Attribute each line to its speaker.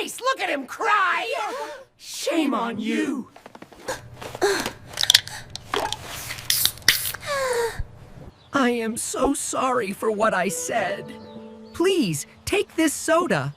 Speaker 1: face! Look at him cry! Shame on you! I am so sorry for what I said. Please, take this soda.